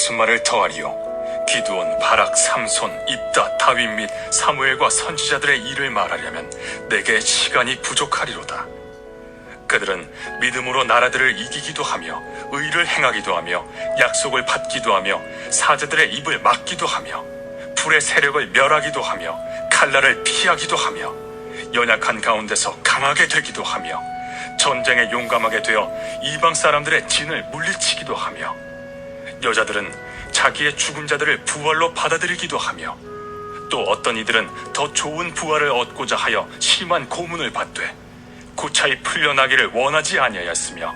무슨 말을 더하리요? 기드온, 바락, 삼손, 입다, 다윗 및 사무엘과 선지자들의 일을 말하려면 내게 시간이 부족하리로다. 그들은 믿음으로 나라들을 이기기도 하며 의를 행하기도 하며 약속을 받기도 하며 사제들의 입을 막기도 하며 불의 세력을 멸하기도 하며 칼날을 피하기도 하며 연약한 가운데서 강하게 되기도 하며 전쟁에 용감하게 되어 이방 사람들의 진을 물리치기도 하며 여자들은 자기의 죽은 자들을 부활로 받아들이기도 하며 또 어떤 이들은 더 좋은 부활을 얻고자 하여 심한 고문을 받되 고차히 풀려나기를 원하지 아니하였으며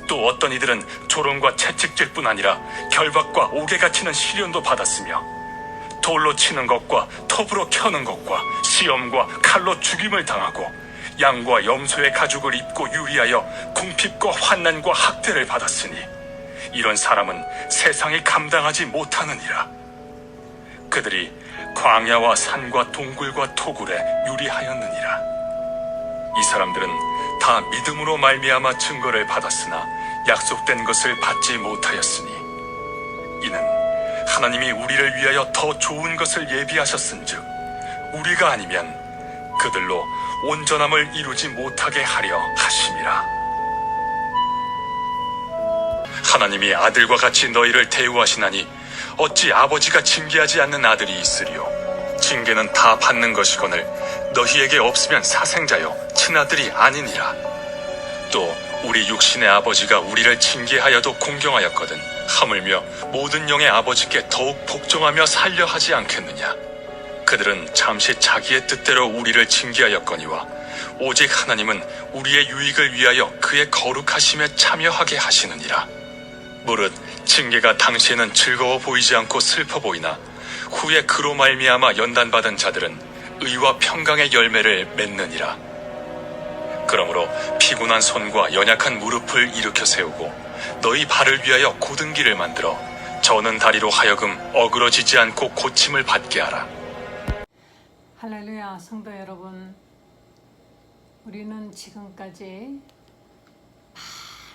또 어떤 이들은 조롱과 채찍질 뿐 아니라 결박과 옥에 갇히는 시련도 받았으며 돌로 치는 것과 톱으로 켜는 것과 시험과 칼로 죽임을 당하고 양과 염소의 가죽을 입고 유리하여 궁핍과 환난과 학대를 받았으니 이런 사람은 세상이 감당하지 못하느니라. 그들이 광야와 산과 동굴과 토굴에 유리하였느니라. 이 사람들은 다 믿음으로 말미암아 증거를 받았으나 약속된 것을 받지 못하였으니 이는 하나님이 우리를 위하여 더 좋은 것을 예비하셨은즉 우리가 아니면 그들로 온전함을 이루지 못하게 하려 하심이라. 하나님이 아들과 같이 너희를 대우하시나니 어찌 아버지가 징계하지 않는 아들이 있으리요? 징계는 다 받는 것이거늘 너희에게 없으면 사생자여 친아들이 아니니라. 또 우리 육신의 아버지가 우리를 징계하여도 공경하였거든 하물며 모든 영의 아버지께 더욱 복종하며 살려 하지 않겠느냐. 그들은 잠시 자기의 뜻대로 우리를 징계하였거니와 오직 하나님은 우리의 유익을 위하여 그의 거룩하심에 참여하게 하시느니라. 무릇 징계가 당시에는 즐거워 보이지 않고 슬퍼 보이나 후에 그로 말미암아 연단받은 자들은 의와 평강의 열매를 맺느니라. 그러므로 피곤한 손과 연약한 무릎을 일으켜 세우고 너희 발을 위하여 곧은 길을 만들어 저는 다리로 하여금 어그러지지 않고 고침을 받게 하라. 할렐루야. 성도 여러분, 우리는 지금까지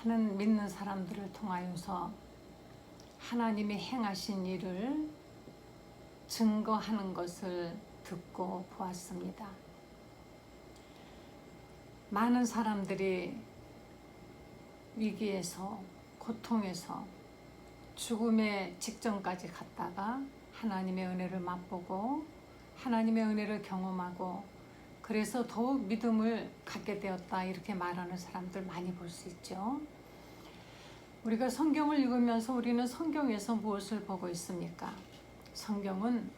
많은 믿는 사람들을 통하여서 하나님이 행하신 일을 증거하는 것을 듣고 보았습니다. 많은 사람들이 위기에서, 고통에서, 죽음의 직전까지 갔다가 하나님의 은혜를 맛보고 하나님의 은혜를 경험하고 그래서 더욱 믿음을 갖게 되었다, 이렇게 말하는 사람들 많이 볼 수 있죠. 우리가 성경을 읽으면서 우리는 성경에서 무엇을 보고 있습니까? 성경은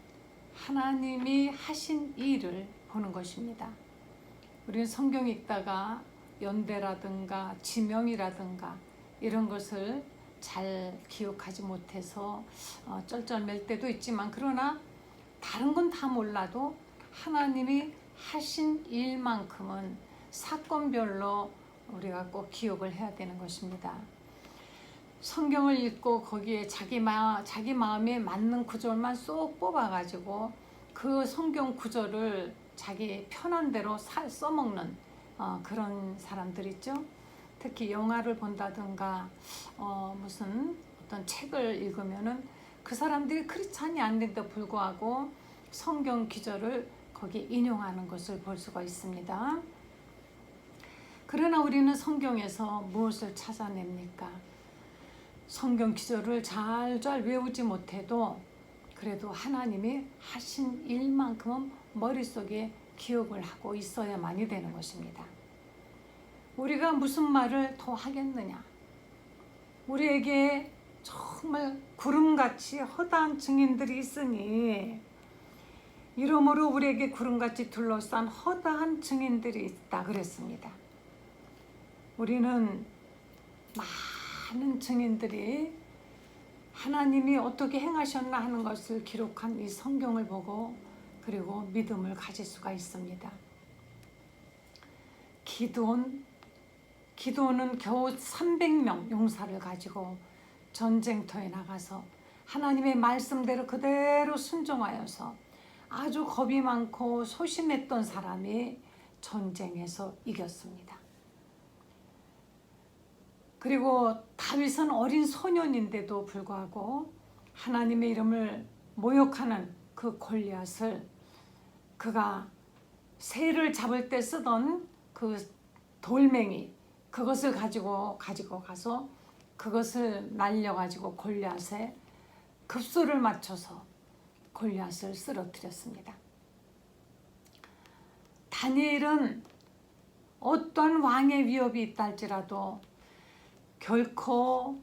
하나님이 하신 일을 보는 것입니다. 우리는 성경 읽다가 연대라든가 지명이라든가 이런 것을 잘 기억하지 못해서 쩔쩔맬 때도 있지만, 그러나 다른 건 다 몰라도 하나님이 하신 일만큼은 사건별로 우리가 꼭 기억을 해야 되는 것입니다. 성경을 읽고 거기에 자기 마음에 맞는 구절만 쏙 뽑아가지고 그 성경 구절을 자기 편한 대로 써먹는 그런 사람들 있죠. 특히 영화를 본다든가 무슨 어떤 책을 읽으면은 그 사람들이 크리스찬이 아닌데도 불구하고 성경 기절을 거기 인용하는 것을 볼 수가 있습니다. 그러나 우리는 성경에서 무엇을 찾아냅니까? 성경 기절을 잘 외우지 못해도 그래도 하나님이 하신 일만큼은 머릿속에 기억을 하고 있어야만이 되는 것입니다. 우리가 무슨 말을 더 하겠느냐? 우리에게 정말 구름같이 허다한 증인들이 있으니, 이러므로 우리에게 구름같이 둘러싼 허다한 증인들이 있다 그랬습니다. 우리는 많은 증인들이 하나님이 어떻게 행하셨나 하는 것을 기록한 이 성경을 보고 그리고 믿음을 가질 수가 있습니다. 기드온은 겨우 300명 용사를 가지고 전쟁터에 나가서 하나님의 말씀대로 그대로 순종하여서 아주 겁이 많고 소심했던 사람이 전쟁에서 이겼습니다. 그리고 다윗은 어린 소년인데도 불구하고 하나님의 이름을 모욕하는 그 골리앗을 그가 새를 잡을 때 쓰던 그 돌멩이 그것을 가지고 가서 그것을 날려가지고 골리앗에 급소를 맞춰서 골리앗을 쓰러뜨렸습니다. 다니엘은 어떠한 왕의 위협이 있다 할지라도 결코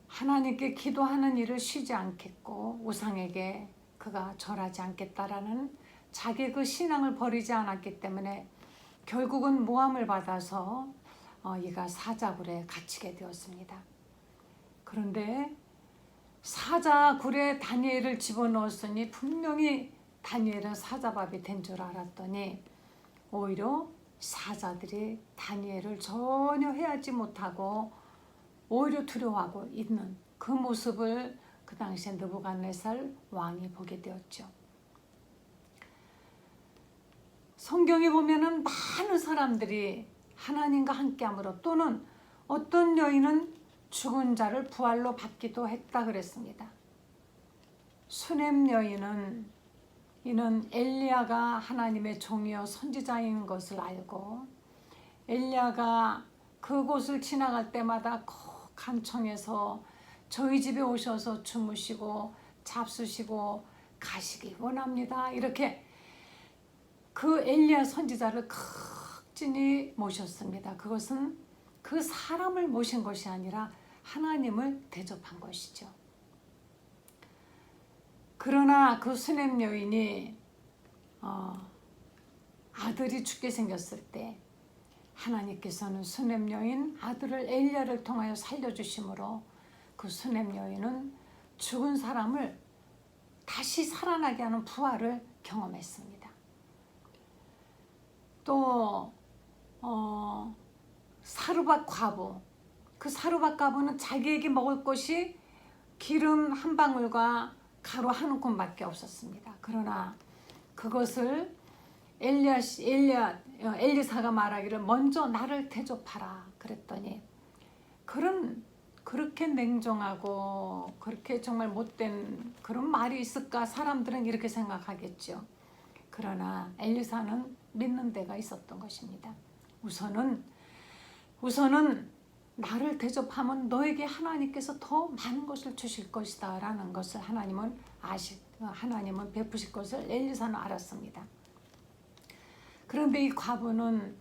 하나님께 기도하는 일을 쉬지 않겠고 우상에게 그가 절하지 않겠다라는 자기 그 신앙을 버리지 않았기 때문에 결국은 모함을 받아서 이가 사자굴에 갇히게 되었습니다. 그런데 사자굴에 다니엘을 집어넣었으니 분명히 다니엘은 사자밥이 된 줄 알았더니 오히려 사자들이 다니엘을 전혀 해하지 못하고 오히려 두려워하고 있는 그 모습을 그 당시에 느부갓네살 왕이 보게 되었죠. 성경에 보면은 많은 사람들이 하나님과 함께함으로 또는 어떤 여인은 죽은 자를 부활로 받기도 했다 그랬습니다. 수넴 여인은 이는 엘리야가 하나님의 종이요 선지자인 것을 알고 엘리야가 그곳을 지나갈 때마다 거룩한 청에서 저희 집에 오셔서 주무시고 잡수시고 가시기 원합니다. 이렇게 그 엘리야 선지자를 극진히 모셨습니다. 그것은 그 사람을 모신 것이 아니라 하나님을 대접한 것이죠. 그러나 그 수넴 여인이 아들이 죽게 생겼을 때 하나님께서는 수넴 여인 아들을 엘리야를 통하여 살려주심으로 그 수넴 여인은 죽은 사람을 다시 살아나게 하는 부활을 경험했습니다. 또 사르밧 과부, 그 사르밧 과부는 자기에게 먹을 것이 기름 한 방울과 가루 한 움큼밖에 없었습니다. 그러나 그것을 엘리사가 말하기를 먼저 나를 대접하라 그랬더니 그렇게 냉정하고 그렇게 정말 못된 그런 말이 있을까 사람들은 이렇게 생각하겠죠. 그러나 엘리사는 믿는 데가 있었던 것입니다. 우선은 나를 대접하면 너에게 하나님께서 더 많은 것을 주실 것이다 라는 것을 하나님은 베푸실 것을 엘리사는 알았습니다. 그런데 이 과부는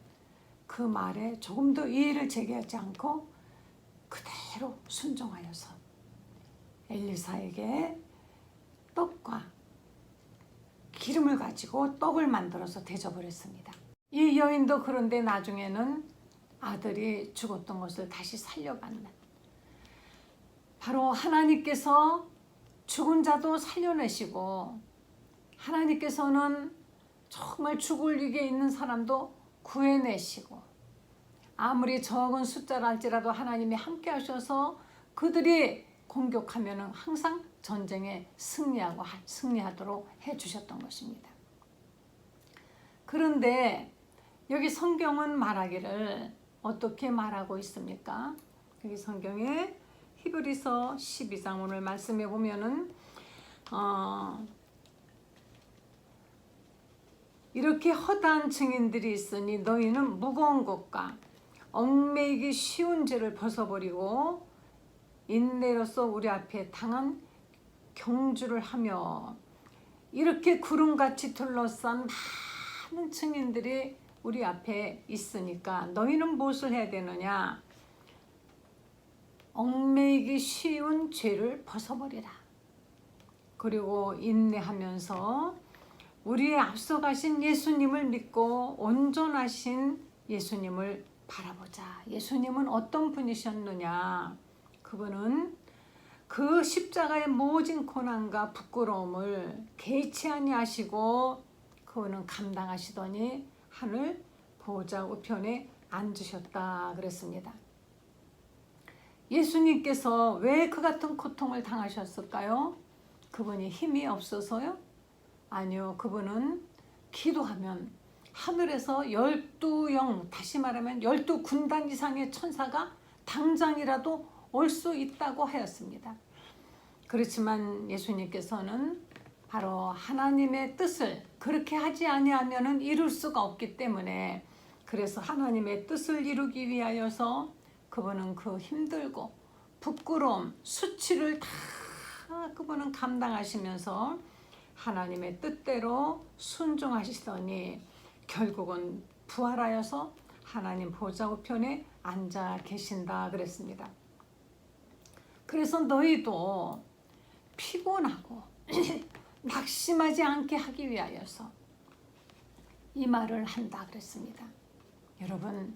그 말에 조금도 이의를 제기하지 않고 그대로 순종하여서 엘리사에게 떡과 기름을 가지고 떡을 만들어서 대접을 했습니다. 이 여인도 그런데 나중에는 아들이 죽었던 것을 다시 살려받는, 바로 하나님께서 죽은 자도 살려내시고 하나님께서는 정말 죽을 위기에 있는 사람도 구해내시고 아무리 적은 숫자랄지라도 하나님이 함께 하셔서 그들이 공격하면 항상 전쟁에 승리하도록 해주셨던 것입니다. 그런데 여기 성경은 말하기를 어떻게 말하고 있습니까? 여기 성경에 히브리서 12장 오늘 말씀해 보면은 이렇게 허다한 증인들이 있으니 너희는 무거운 것과 얽매이기 쉬운 죄를 벗어버리고 인내로서 우리 앞에 당한 경주를 하며, 이렇게 구름같이 둘러싼 많은 증인들이 우리 앞에 있으니까 너희는 무엇을 해야 되느냐? 얽매이기 쉬운 죄를 벗어버리라. 그리고 인내하면서 우리의 앞서가신 예수님을 믿고 온전하신 예수님을 바라보자. 예수님은 어떤 분이셨느냐? 그분은 그 십자가의 모진 고난과 부끄러움을 개의치 아니하시고 그분은 감당하시더니 하늘 보좌 우편에 앉으셨다 그랬습니다. 예수님께서 왜 그 같은 고통을 당하셨을까요? 그분이 힘이 없어서요? 아니요. 그분은 기도하면 하늘에서 12영, 다시 말하면 12군단 이상의 천사가 당장이라도 올 수 있다고 하였습니다. 그렇지만 예수님께서는 바로 하나님의 뜻을 그렇게 하지 아니하면은 이룰 수가 없기 때문에, 그래서 하나님의 뜻을 이루기 위하여서 그분은 그 힘들고 부끄러움, 수치를 다 그분은 감당하시면서 하나님의 뜻대로 순종하시더니 결국은 부활하여서 하나님 보좌 우편에 앉아 계신다 그랬습니다. 그래서 너희도 피곤하고 낙심하지 않게 하기 위하여서 이 말을 한다 그랬습니다. 여러분,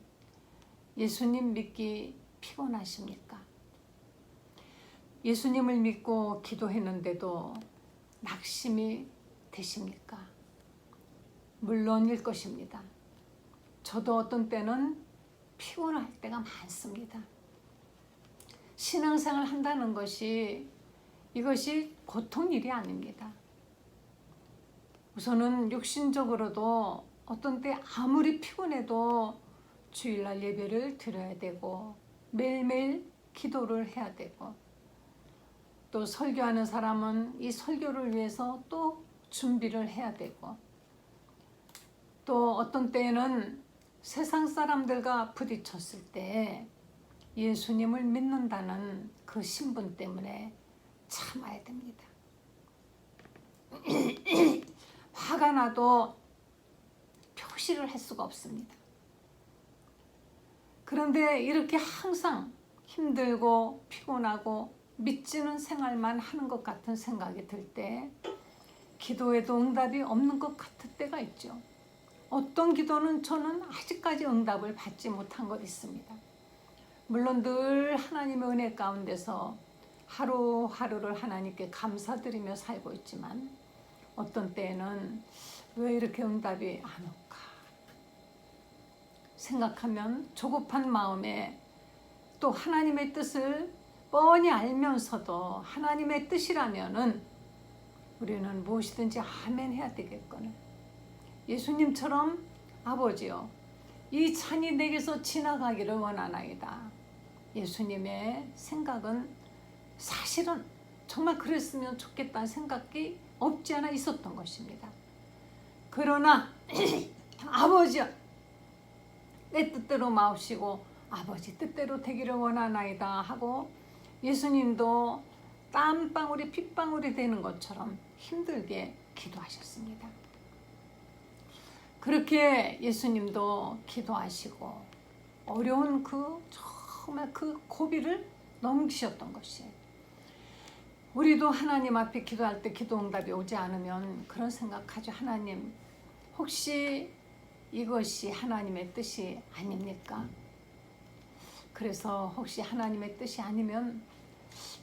예수님 믿기 피곤하십니까? 예수님을 믿고 기도했는데도 낙심이 되십니까? 물론일 것입니다. 저도 어떤 때는 피곤할 때가 많습니다. 신앙생활 한다는 것이 이것이 보통 일이 아닙니다. 우선은 육신적으로도 어떤 때 아무리 피곤해도 주일날 예배를 드려야 되고 매일매일 기도를 해야 되고, 또 설교하는 사람은 이 설교를 위해서 또 준비를 해야 되고, 또 어떤 때에는 세상 사람들과 부딪혔을 때 예수님을 믿는다는 그 신분 때문에 참아야 됩니다. 화가 나도 표시를 할 수가 없습니다. 그런데 이렇게 항상 힘들고 피곤하고 믿지는 생활만 하는 것 같은 생각이 들 때 기도에도 응답이 없는 것 같을 때가 있죠. 어떤 기도는 저는 아직까지 응답을 받지 못한 것 있습니다. 물론 늘 하나님의 은혜 가운데서 하루하루를 하나님께 감사드리며 살고 있지만 어떤 때에는 왜 이렇게 응답이 안 올까 생각하면 조급한 마음에, 또 하나님의 뜻을 뻔히 알면서도 하나님의 뜻이라면은 우리는 무엇이든지 아멘 해야 되겠거늘. 예수님처럼 아버지요, 이 잔이 내게서 지나가기를 원하나이다. 예수님의 생각은 사실은 정말 그랬으면 좋겠다는 생각이 없지 않아 있었던 것입니다. 그러나 아버지요, 내 뜻대로 마옵시고 아버지 뜻대로 되기를 원하나이다 하고 예수님도 땀방울이 핏방울이 되는 것처럼 힘들게 기도하셨습니다. 그렇게 예수님도 기도하시고 어려운 정말 그 고비를 넘기셨던 것이에요. 우리도 하나님 앞에 기도할 때 기도 응답이 오지 않으면 그런 생각하죠. 하나님, 혹시 이것이 하나님의 뜻이 아닙니까? 그래서 혹시 하나님의 뜻이 아니면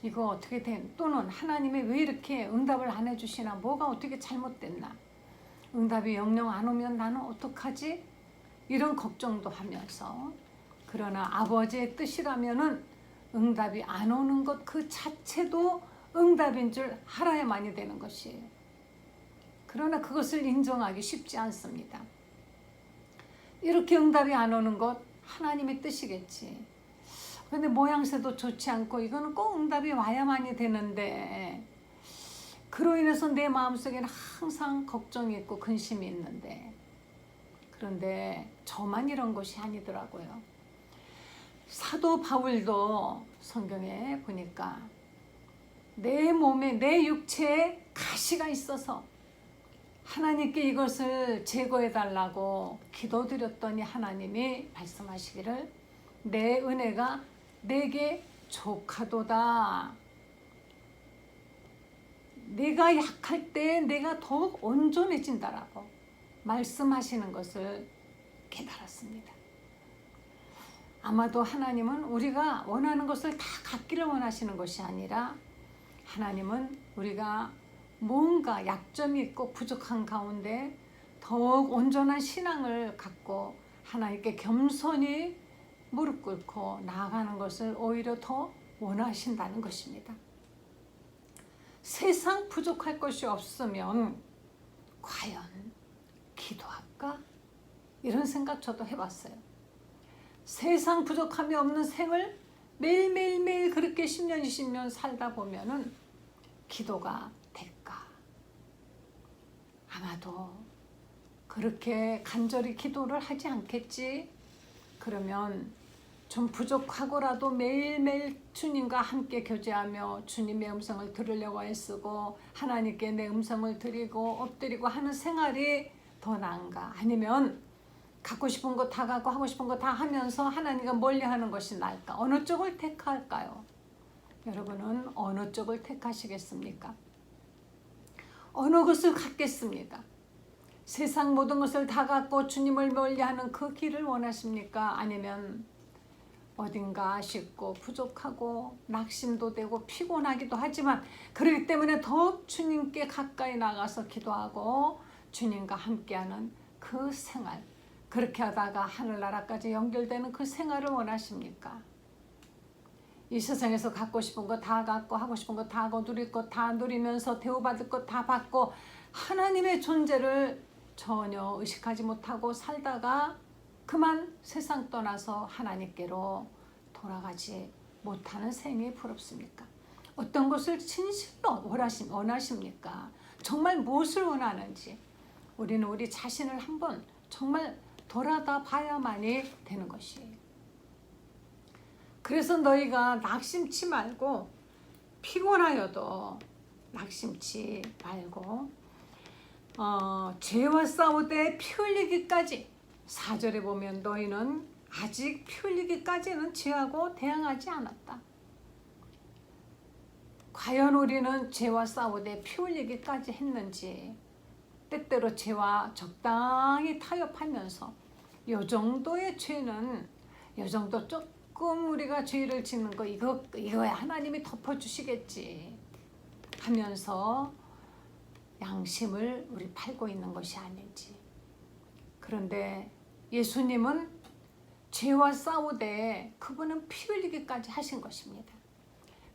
이거 어떻게 된, 또는 하나님이 왜 이렇게 응답을 안 해주시나, 뭐가 어떻게 잘못됐나, 응답이 영영 안 오면 나는 어떡하지? 이런 걱정도 하면서, 그러나 아버지의 뜻이라면은 응답이 안 오는 것 그 자체도 응답인 줄 알아야만이 되는 것이에요. 그러나 그것을 인정하기 쉽지 않습니다. 이렇게 응답이 안 오는 것 하나님의 뜻이겠지. 근데 모양새도 좋지 않고 이거는 꼭 응답이 와야만이 되는데, 그로 인해서 내 마음속에는 항상 걱정이 있고 근심이 있는데, 그런데 저만 이런 것이 아니더라고요. 사도 바울도 성경에 보니까 내 몸에, 내 육체에 가시가 있어서 하나님께 이것을 제거해 달라고 기도드렸더니 하나님이 말씀하시기를 내 은혜가 내게 족하도다. 내가 약할 때 내가 더욱 온전해진다라고 말씀하시는 것을 깨달았습니다. 아마도 하나님은 우리가 원하는 것을 다 갖기를 원하시는 것이 아니라, 하나님은 우리가 뭔가 약점이 있고 부족한 가운데 더욱 온전한 신앙을 갖고 하나님께 겸손히 무릎 꿇고 나아가는 것을 오히려 더 원하신다는 것입니다. 세상 부족할 것이 없으면 과연 기도할까? 이런 생각 저도 해봤어요. 세상 부족함이 없는 생을 매일매일 그렇게 10년, 20년 살다 보면은 기도가 될까? 아마도 그렇게 간절히 기도를 하지 않겠지? 그러면 좀 부족하고라도 매일매일 주님과 함께 교제하며 주님의 음성을 들으려고 애쓰고 하나님께 내 음성을 드리고 엎드리고 하는 생활이 더 나은가? 아니면 갖고 싶은 거 다 갖고 하고 싶은 거 다 하면서 하나님과 멀리하는 것이 나을까? 어느 쪽을 택할까요? 여러분은 어느 쪽을 택하시겠습니까? 어느 것을 갖겠습니까? 세상 모든 것을 다 갖고 주님을 멀리하는 그 길을 원하십니까? 아니면 어딘가 아쉽고 부족하고 낙심도 되고 피곤하기도 하지만 그렇기 때문에 더욱 주님께 가까이 나가서 기도하고 주님과 함께하는 그 생활, 그렇게 하다가 하늘나라까지 연결되는 그 생활을 원하십니까? 이 세상에서 갖고 싶은 거 다 갖고 하고 싶은 거 다 하고 누릴 거 다 누리면서 대우받을 거 다 받고 하나님의 존재를 전혀 의식하지 못하고 살다가 그만 세상 떠나서 하나님께로 돌아가지 못하는 생이 부럽습니까? 어떤 것을 진실로 원하십니까? 정말 무엇을 원하는지 우리는 우리 자신을 한번 정말 돌아다 봐야만이 되는 것이에요. 그래서 너희가 낙심치 말고 피곤하여도 낙심치 말고 죄와 싸우되 피 흘리기까지 4절에 보면 너희는 아직 피 흘리기까지는 죄하고 대항하지 않았다. 과연 우리는 죄와 싸우되 피 흘리기까지 했는지 때때로 죄와 적당히 타협하면서 이 정도의 죄는 이 정도 조금 우리가 죄를 짓는 거 이거야 하나님이 덮어주시겠지 하면서 양심을 우리 팔고 있는 것이 아닌지. 그런데 예수님은 죄와 싸우되 그분은 피 흘리기까지 하신 것입니다.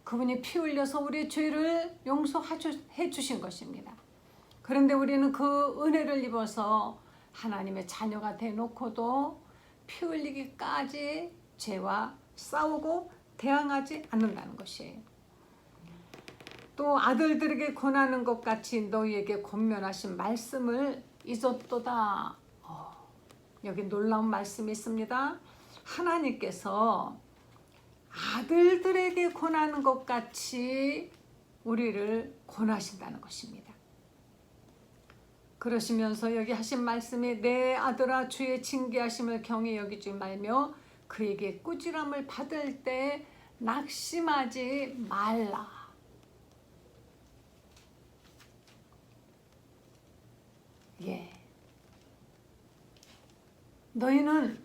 그분이 피 흘려서 우리의 죄를 용서해 주신 것입니다. 그런데 우리는 그 은혜를 입어서 하나님의 자녀가 되놓고도 피 흘리기까지 죄와 싸우고 대항하지 않는다는 것이에요. 또 아들들에게 권하는 것 같이 너희에게 권면하신 말씀을 잊었도다. 여기 놀라운 말씀이 있습니다. 하나님께서 아들들에게 권하는 것 같이 우리를 권하신다는 것입니다. 그러시면서 여기 하신 말씀이 내 아들아 주의 징계하심을 경히 여기지 말며 그에게 꾸지람을 받을 때 낙심하지 말라. 예. 너희는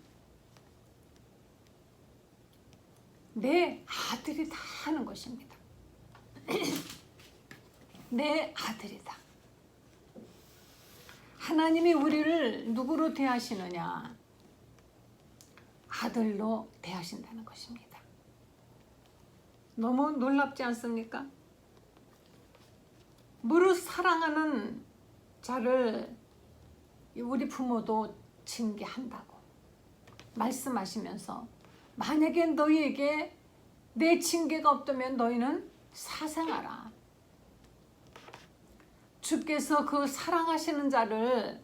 내 아들이다 하는 것입니다. 내 아들이다. 하나님이 우리를 누구로 대하시느냐? 아들로 대하신다는 것입니다. 너무 놀랍지 않습니까? 무릇 사랑하는 자를 우리 부모도 징계한다고 말씀하시면서 만약에 너희에게 내 징계가 없다면 너희는 사생하라. 주께서 그 사랑하시는 자를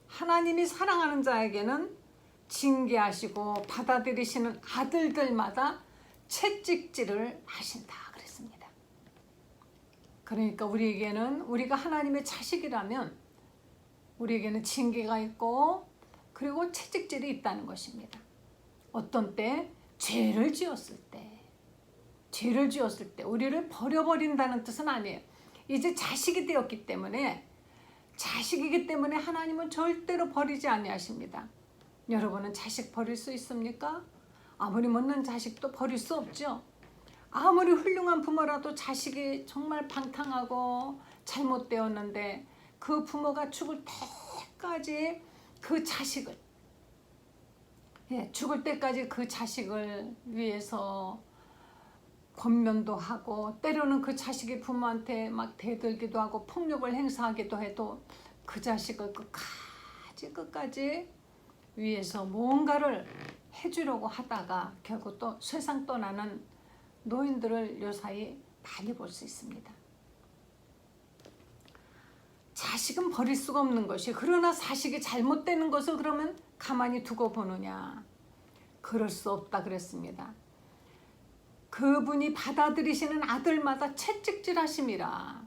하나님이 사랑하는 자에게는 징계하시고 받아들이시는 아들들마다 채찍질을 하신다 그랬습니다. 그러니까 우리에게는 우리가 하나님의 자식이라면 우리에게는 징계가 있고 그리고 채찍질이 있다는 것입니다. 어떤 때 죄를 지었을 때 우리를 버려버린다는 뜻은 아니에요. 이제 자식이 되었기 때문에 자식이기 때문에 하나님은 절대로 버리지 아니하십니다. 여러분은 자식 버릴 수 있습니까? 아무리 못난 자식도 버릴 수 없죠. 아무리 훌륭한 부모라도 자식이 정말 방탕하고 잘못되었는데 그 부모가 죽을 때까지 그 자식을 죽을 때까지 그 자식을 위해서 권면도 하고 때로는 그 자식이 부모한테 막 대들기도 하고 폭력을 행사하기도 해도 그 자식을 끝까지 위해서 뭔가를 해주려고 하다가 결국 또 세상 떠나는 노인들을 요사이 많이 볼 수 있습니다. 자식은 버릴 수가 없는 것이, 그러나 자식이 잘못되는 것을 그러면 가만히 두고 보느냐? 그럴 수 없다 그랬습니다. 그분이 받아들이시는 아들마다 채찍질하심이라.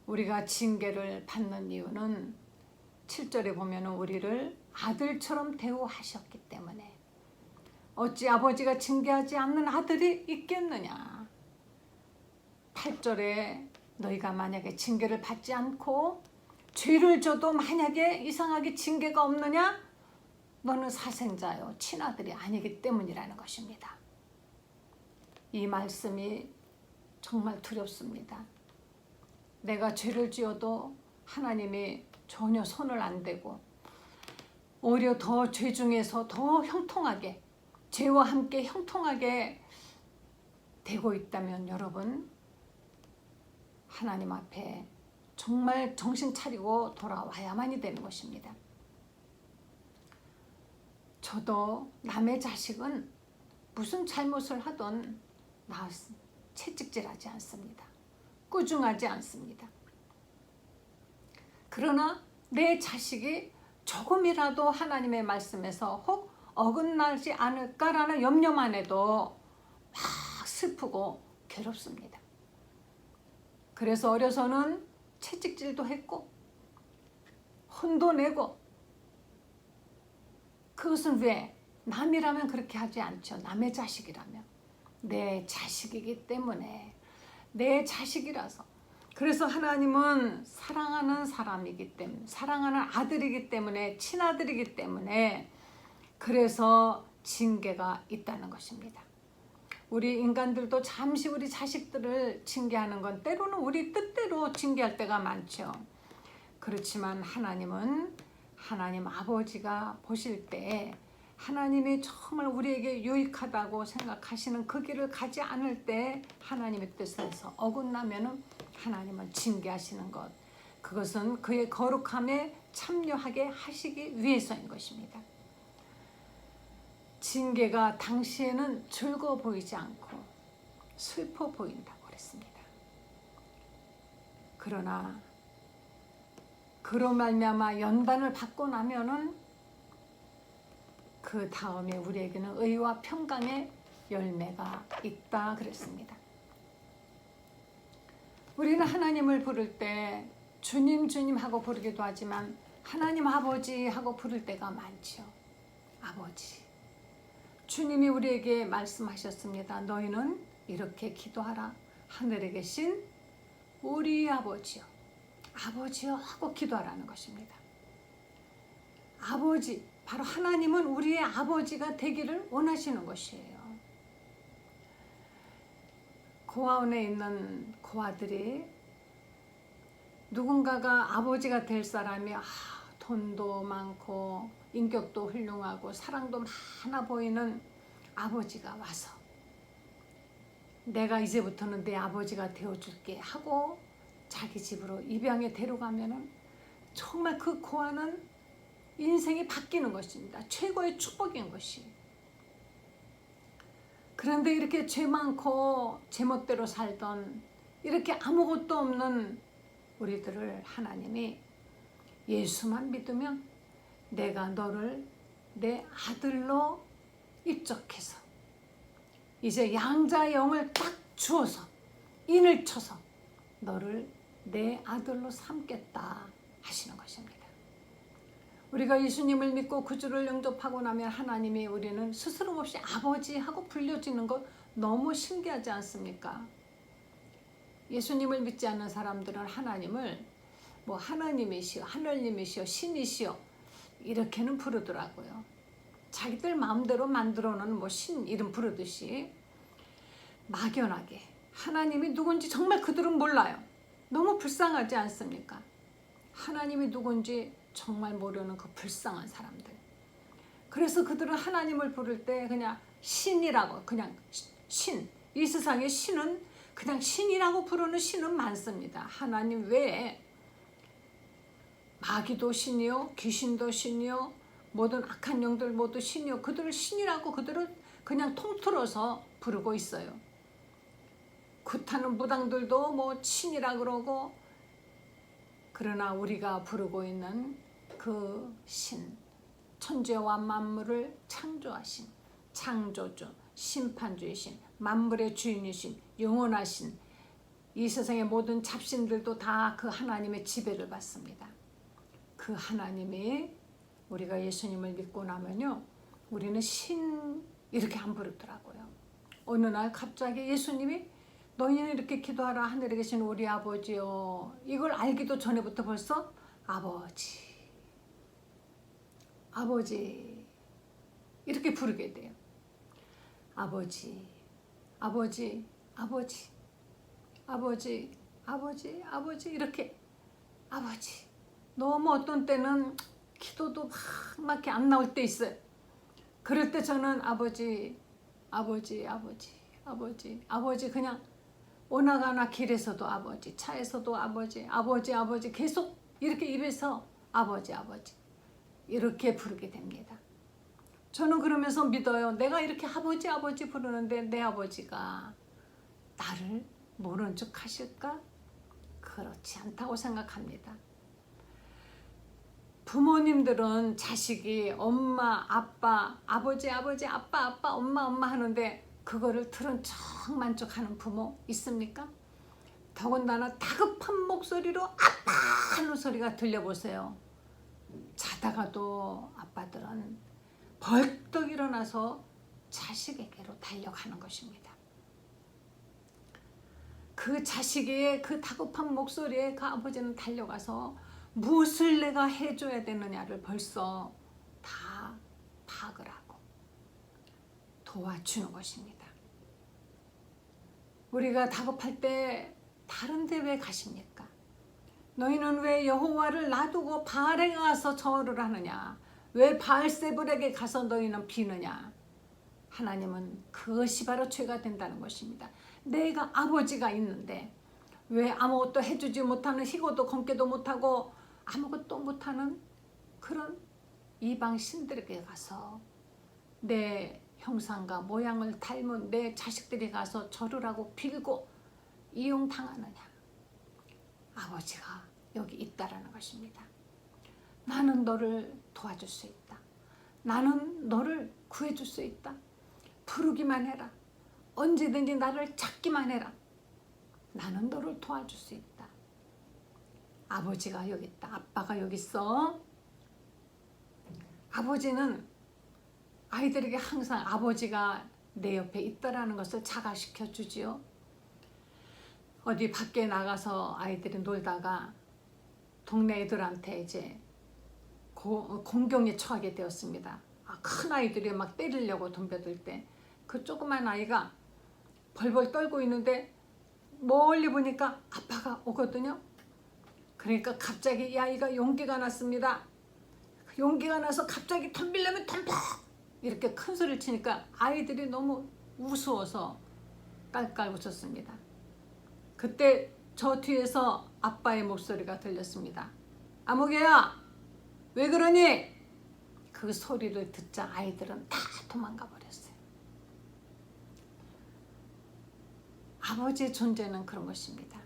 우리가 징계를 받는 이유는 7절에 보면 우리를 아들처럼 대우하셨기 때문에. 어찌 아버지가 징계하지 않는 아들이 있겠느냐. 8절에 너희가 만약에 징계를 받지 않고 죄를 져도 만약에 이상하게 징계가 없느냐? 너는 사생자요 친아들이 아니기 때문이라는 것입니다. 이 말씀이 정말 두렵습니다. 내가 죄를 지어도 하나님이 전혀 손을 안 대고 오히려 더 죄 중에서 더 형통하게, 죄와 함께 형통하게 되고 있다면 여러분, 하나님 앞에 정말 정신 차리고 돌아와야만이 되는 것입니다. 저도 남의 자식은 무슨 잘못을 하던 나 채찍질하지 않습니다. 꾸중하지 않습니다. 그러나 내 자식이 조금이라도 하나님의 말씀에서 혹 어긋나지 않을까라는 염려만 해도 막 슬프고 괴롭습니다. 그래서 어려서는 채찍질도 했고 혼도 내고. 그것은 왜? 남이라면 그렇게 하지 않죠. 남의 자식이라면. 내 자식이기 때문에. 내 자식이라서. 그래서 하나님은 사랑하는 사람이기 때문에, 사랑하는 아들이기 때문에, 친아들이기 때문에 그래서 징계가 있다는 것입니다. 우리 인간들도 잠시 우리 자식들을 징계하는 건 때로는 우리 뜻대로 징계할 때가 많죠. 그렇지만 하나님은 하나님 아버지가 보실 때 하나님이 정말 우리에게 유익하다고 생각하시는 그 길을 가지 않을 때 하나님의 뜻에서 어긋나면 하나님은 징계하시는 것, 그것은 그의 거룩함에 참여하게 하시기 위해서인 것입니다. 징계가 당시에는 즐거워 보이지 않고 슬퍼 보인다고 그랬습니다. 그러나 그로 말미암아 연단을 받고 나면은 그 다음에 우리에게는 의와 평강의 열매가 있다 그랬습니다. 우리는 하나님을 부를 때 주님 주님 하고 부르기도 하지만 하나님 아버지 하고 부를 때가 많죠. 아버지. 주님이 우리에게 말씀하셨습니다. 너희는 이렇게 기도하라. 하늘에 계신 우리 아버지요. 아버지요 하고 기도하라는 것입니다. 아버지, 바로 하나님은 우리의 아버지가 되기를 원하시는 것이에요. 고아원에 있는 고아들이 누군가가 아버지가 될 사람이 돈도 많고 인격도 훌륭하고 사랑도 많아 보이는 아버지가 와서 내가 이제부터는 내 아버지가 되어줄게 하고 자기 집으로 입양에 데려가면은 정말 그 고아는 인생이 바뀌는 것입니다. 최고의 축복인 것이. 그런데 이렇게 죄 많고 제멋대로 살던 이렇게 아무것도 없는 우리들을 하나님이 예수만 믿으면 내가 너를 내 아들로 입적해서 이제 양자의 영을 딱 주어서 인을 쳐서 너를 내 아들로 삼겠다 하시는 것입니다. 우리가 예수님을 믿고 구주를 영접하고 나면 하나님이 우리는 스스럼 없이 아버지 하고 불려지는 것 너무 신기하지 않습니까? 예수님을 믿지 않는 사람들은 하나님을 뭐 하나님이시여, 하늘님이시여, 신이시여 이렇게는 부르더라고요. 자기들 마음대로 만들어놓은 뭐 신 이름 부르듯이 막연하게 하나님이 누군지 정말 그들은 몰라요. 너무 불쌍하지 않습니까? 하나님이 누군지 정말 모르는 그 불쌍한 사람들. 그래서 그들은 하나님을 부를 때 그냥 신이라고, 그냥 신, 이 세상의 신은 그냥 신이라고 부르는 신은 많습니다. 하나님 외에 마귀도 신이요, 귀신도 신이요, 모든 악한 영들 모두 신이요, 그들을 신이라고 그들은 그냥 통틀어서 부르고 있어요. 굿하는 무당들도 뭐 신이라 그러고 그러나 우리가 부르고 있는 그 신, 천지와 만물을 창조하신 창조주, 심판주이신, 만물의 주인이신, 영원하신 이 세상의 모든 잡신들도 다 그 하나님의 지배를 받습니다. 그 하나님이 우리가 예수님을 믿고 나면요, 우리는 신 이렇게 안 부르더라고요. 어느 날 갑자기 예수님이 너희는 이렇게 기도하라 하늘에 계신 우리 아버지요, 이걸 알기도 전에부터 벌써 아버지 아버지 이렇게 부르게 돼요. 아버지 아버지 아버지 아버지 아버지 아버지 이렇게 아버지. 너무 어떤 때는 기도도 막막히 안 나올 때 있어요. 그럴 때 저는 아버지 아버지 아버지 아버지 아버지 그냥 오나가나 길에서도 아버지, 차에서도 아버지 아버지 아버지 계속 이렇게 입에서 아버지 아버지 이렇게 부르게 됩니다. 저는 그러면서 믿어요. 내가 이렇게 아버지 아버지 부르는데 내 아버지가 나를 모른 척 하실까? 그렇지 않다고 생각합니다. 부모님들은 자식이 엄마, 아빠, 아버지, 아버지, 아빠, 아빠, 엄마, 엄마 하는데 그거를 들은 척 만족하는 부모 있습니까? 더군다나 다급한 목소리로 아빠 하는 소리가 들려보세요. 자다가도 아빠들은 벌떡 일어나서 자식에게로 달려가는 것입니다. 그 자식의 그 다급한 목소리에 그 아버지는 달려가서 무엇을 내가 해줘야 되느냐를 벌써 다 파악을 하고 도와주는 것입니다. 우리가 다급할 때 다른 데 왜 가십니까? 너희는 왜 여호와를 놔두고 바알에 가서 절을 하느냐? 왜 바알세불에게 가서 너희는 비느냐? 하나님은 그것이 바로 죄가 된다는 것입니다. 내가 아버지가 있는데 왜 아무것도 해주지 못하는, 희고도 검게도 못하고 아무것도 못하는 그런 이방 신들에게 가서 내 형상과 모양을 닮은 내 자식들이 가서 절을 하고 빌고 이용당하느냐? 아버지가 여기 있다라는 것입니다. 나는 너를 도와줄 수 있다. 나는 너를 구해줄 수 있다. 부르기만 해라. 언제든지 나를 찾기만 해라. 나는 너를 도와줄 수 있다. 아버지가 여기 있다. 아빠가 여기 있어. 아버지는 아이들에게 항상 아버지가 내 옆에 있다라는 것을 자각시켜 주지요. 어디 밖에 나가서 아이들이 놀다가 동네 애들한테 이제 공경에 처하게 되었습니다. 큰 아이들이 막 때리려고 덤벼들 때 그 조그만 아이가 벌벌 떨고 있는데 멀리 보니까 아빠가 오거든요. 그러니까 갑자기 이 아이가 용기가 났습니다. 용기가 나서 갑자기 덤비려면 덤벅 이렇게 큰 소리를 치니까 아이들이 너무 우스워서 깔깔 웃었습니다. 그때 저 뒤에서 아빠의 목소리가 들렸습니다. 아무개야, 왜 그러니? 그 소리를 듣자 아이들은 다 도망가 버렸어요. 아버지의 존재는 그런 것입니다.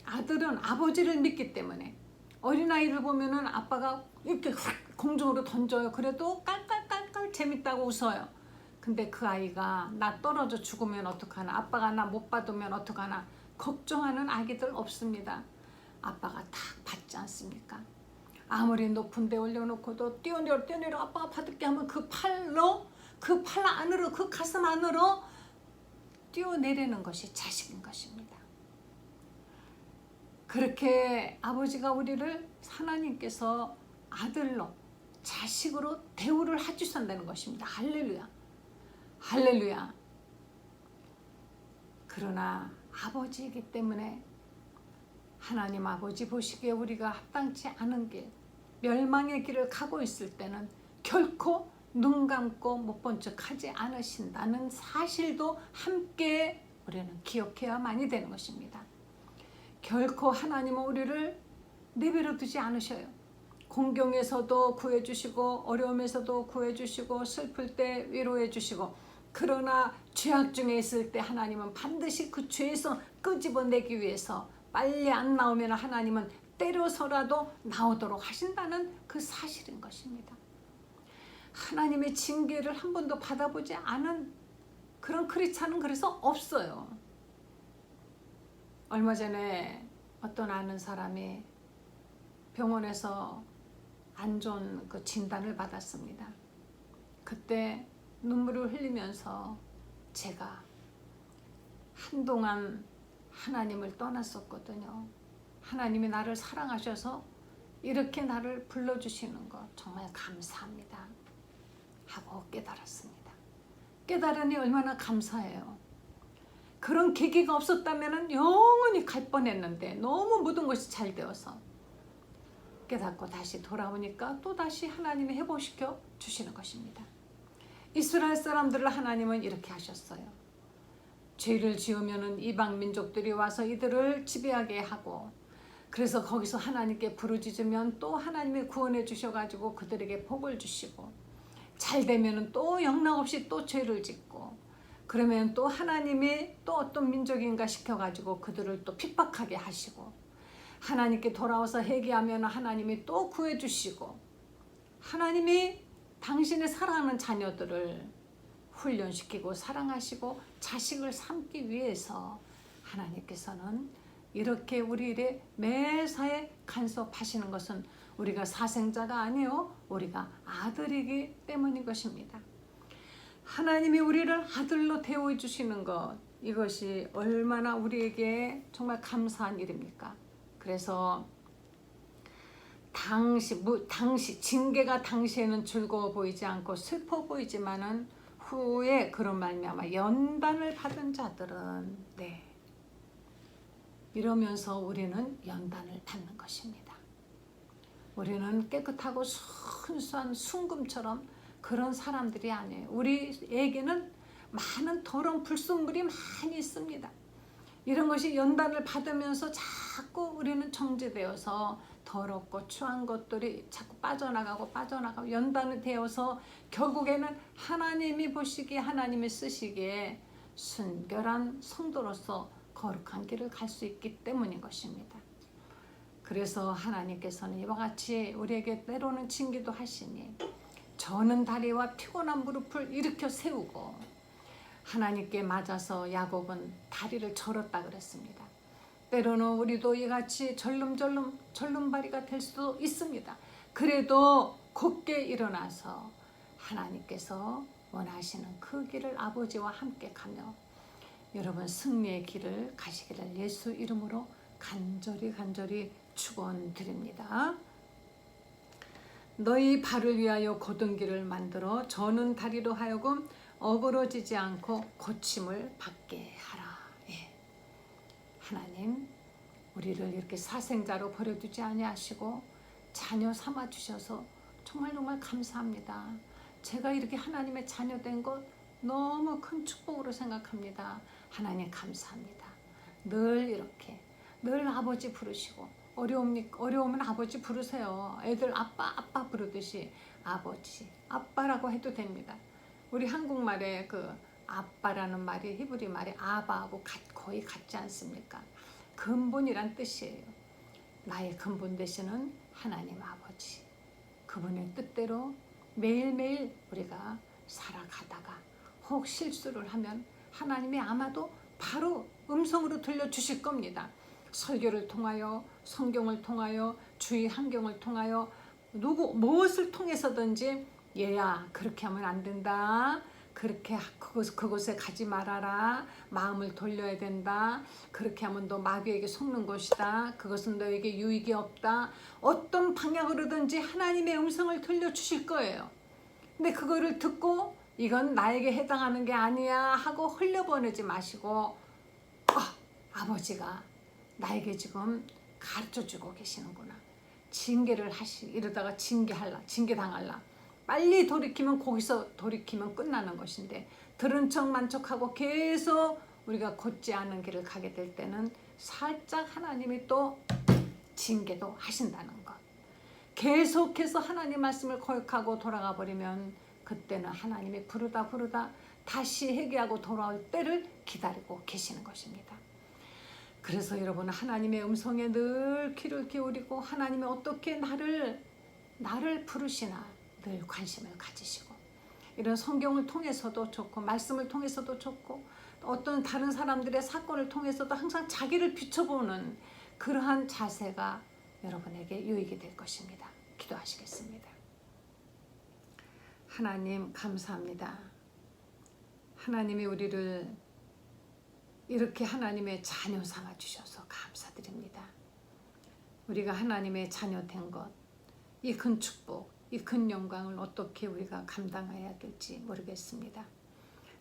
아들은 아버지를 믿기 때문에 어린아이를 보면은 아빠가 이렇게 공중으로 던져요. 그래도 깔깔깔깔 재밌다고 웃어요. 근데 그 아이가 나 떨어져 죽으면 어떡하나, 아빠가 나 못 받으면 어떡하나 걱정하는 아기들 없습니다. 아빠가 다 받지 않습니까? 아무리 높은 데 올려놓고도 뛰어내려 아빠가 받을게 하면 그 팔로, 그 팔 안으로, 그 가슴 안으로 뛰어내리는 것이 자식인 것입니다. 그렇게 아버지가 우리를 하나님께서 아들로, 자식으로 대우를 해주신다는 것입니다. 할렐루야. 할렐루야. 그러나 아버지이기 때문에 하나님 아버지 보시기에 우리가 합당치 않은 길, 멸망의 길을 가고 있을 때는 결코 눈 감고 못 본 척 하지 않으신다는 사실도 함께 우리는 기억해야만이 되는 것입니다. 결코 하나님은 우리를 내버려 두지 않으셔요. 공경에서도 구해주시고 어려움에서도 구해주시고 슬플 때 위로해주시고, 그러나 죄악 중에 있을 때 하나님은 반드시 그 죄에서 끄집어내기 위해서 빨리 안 나오면 하나님은 때려서라도 나오도록 하신다는 그 사실인 것입니다. 하나님의 징계를 한 번도 받아보지 않은 그런 크리스찬은 그래서 없어요. 얼마 전에 어떤 아는 사람이 병원에서 안 좋은 그 진단을 받았습니다. 그때 눈물을 흘리면서 제가 한동안 하나님을 떠났었거든요. 하나님이 나를 사랑하셔서 이렇게 나를 불러주시는 것 정말 감사합니다 하고 깨달았습니다. 깨달으니 얼마나 감사해요. 그런 계기가 없었다면 영원히 갈 뻔했는데 너무 모든 것이 잘 되어서 깨닫고 다시 돌아오니까 또 다시 하나님이 회복시켜 주시는 것입니다. 이스라엘 사람들을 하나님은 이렇게 하셨어요. 죄를 지으면 이방 민족들이 와서 이들을 지배하게 하고, 그래서 거기서 하나님께 부르짖으면 또 하나님이 구원해 주셔가지고 그들에게 복을 주시고, 잘 되면 또 영락없이 또 죄를 짓고, 그러면 또 하나님이 또 어떤 민족인가 시켜가지고 그들을 또 핍박하게 하시고, 하나님께 돌아와서 회개하면 하나님이 또 구해주시고, 하나님이 당신의 사랑하는 자녀들을 훈련시키고 사랑하시고 자식을 삼기 위해서 하나님께서는 이렇게 우리 일에 매사에 간섭하시는 것은 우리가 사생자가 아니요 우리가 아들이기 때문인 것입니다. 하나님이 우리를 아들로 대우해 주시는 것, 이것이 얼마나 우리에게 정말 감사한 일입니까? 그래서 당시 징계가 당시에는 즐거워 보이지 않고 슬퍼 보이지만은 후에 그런 말미암아 연단을 받은 자들은 이러면서 우리는 연단을 받는 것입니다. 우리는 깨끗하고 순수한 순금처럼 그런 사람들이 아니에요. 우리에게는 많은 더러운 불순물이 많이 있습니다. 이런 것이 연단을 받으면서 자꾸 우리는 정죄되어서 더럽고 추한 것들이 자꾸 빠져나가고 연단이 되어서 결국에는 하나님이 보시기에 하나님이 쓰시기에 순결한 성도로서 거룩한 길을 갈 수 있기 때문인 것입니다. 그래서 하나님께서는 이와 같이 우리에게 때로는 징계도 하시니 저는 다리와 피곤한 무릎을 일으켜 세우고, 하나님께 맞아서 야곱은 다리를 절었다 그랬습니다. 때로는 우리도 이같이 절름발이가 될 수도 있습니다. 그래도 곧게 일어나서 하나님께서 원하시는 그 길을 아버지와 함께 가며 여러분 승리의 길을 가시기를 예수 이름으로 간절히 축원드립니다. 너희 발을 위하여 곧은 길을 만들어 저는 다리로 하여금 어그러지지 않고 고침을 받게 하라. 하나님 우리를 이렇게 사생자로 버려두지 아니하시고 자녀 삼아 주셔서 정말 감사합니다. 제가 이렇게 하나님의 자녀 된 것 너무 큰 축복으로 생각합니다. 하나님 감사합니다. 늘 아버지 부르시고, 어려우면 아버지 부르세요. 애들 아빠 부르듯이 아버지 아빠라고 해도 됩니다. 우리 한국말에 그 아빠라는 말이 히브리 말이 아바하고 거의 같지 않습니까? 근본이란 뜻이에요. 나의 근본 되시는 하나님 아버지, 그분의 뜻대로 매일매일 우리가 살아가다가 혹 실수를 하면 하나님이 아마도 바로 음성으로 들려주실 겁니다. 설교를 통하여, 성경을 통하여, 주의 환경을 통하여, 무엇을 통해서든지 얘야 그렇게 하면 안 된다, 그렇게 그곳에 가지 말아라, 마음을 돌려야 된다, 그렇게 하면 너 마귀에게 속는 것이다, 그것은 너에게 유익이 없다, 어떤 방향으로든지 하나님의 음성을 들려주실 거예요. 근데 그거를 듣고 이건 나에게 해당하는 게 아니야 하고 흘려보내지 마시고, 아버지가 나에게 지금 가르쳐주고 계시는구나, 징계를 이러다가 징계당할라, 빨리 돌이키면 거기서 돌이키면 끝나는 것인데 들은 척 만척하고 계속 우리가 곧지 않은 길을 가게 될 때는 살짝 하나님이 또 징계도 하신다는 것. 계속해서 하나님 말씀을 거역하고 돌아가 버리면 그때는 하나님이 부르다 다시 회개하고 돌아올 때를 기다리고 계시는 것입니다. 그래서 여러분 하나님의 음성에 늘 귀를 기울이고 하나님이 어떻게 나를 부르시나 늘 관심을 가지시고 이런 성경을 통해서도 좋고 말씀을 통해서도 좋고 어떤 다른 사람들의 사건을 통해서도 항상 자기를 비춰보는 그러한 자세가 여러분에게 유익이 될 것입니다. 기도하시겠습니다. 하나님 감사합니다. 하나님이 우리를 이렇게 하나님의 자녀 삼아 주셔서 감사드립니다. 우리가 하나님의 자녀 된 것, 이 큰 축복, 이 큰 영광을 어떻게 우리가 감당해야 될지 모르겠습니다.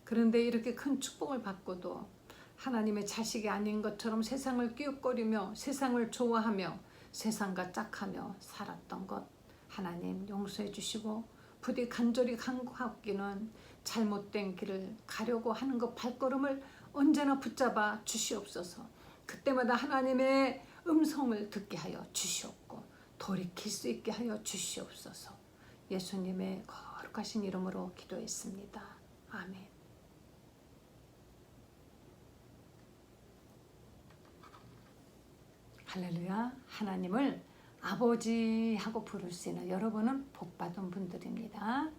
그런데 이렇게 큰 축복을 받고도 하나님의 자식이 아닌 것처럼 세상을 끼웃거리며 세상을 좋아하며 세상과 짝하며 살았던 것 하나님 용서해 주시고 부디 간절히 간구하기는 잘못된 길을 가려고 하는 것 발걸음을 언제나 붙잡아 주시옵소서. 그때마다 하나님의 음성을 듣게 하여 주시옵고 돌이킬 수 있게 하여 주시옵소서. 예수님의 거룩하신 이름으로 기도했습니다. 아멘. 할렐루야. 하나님을 아버지 하고 부를 수 있는 여러분은 복받은 분들입니다.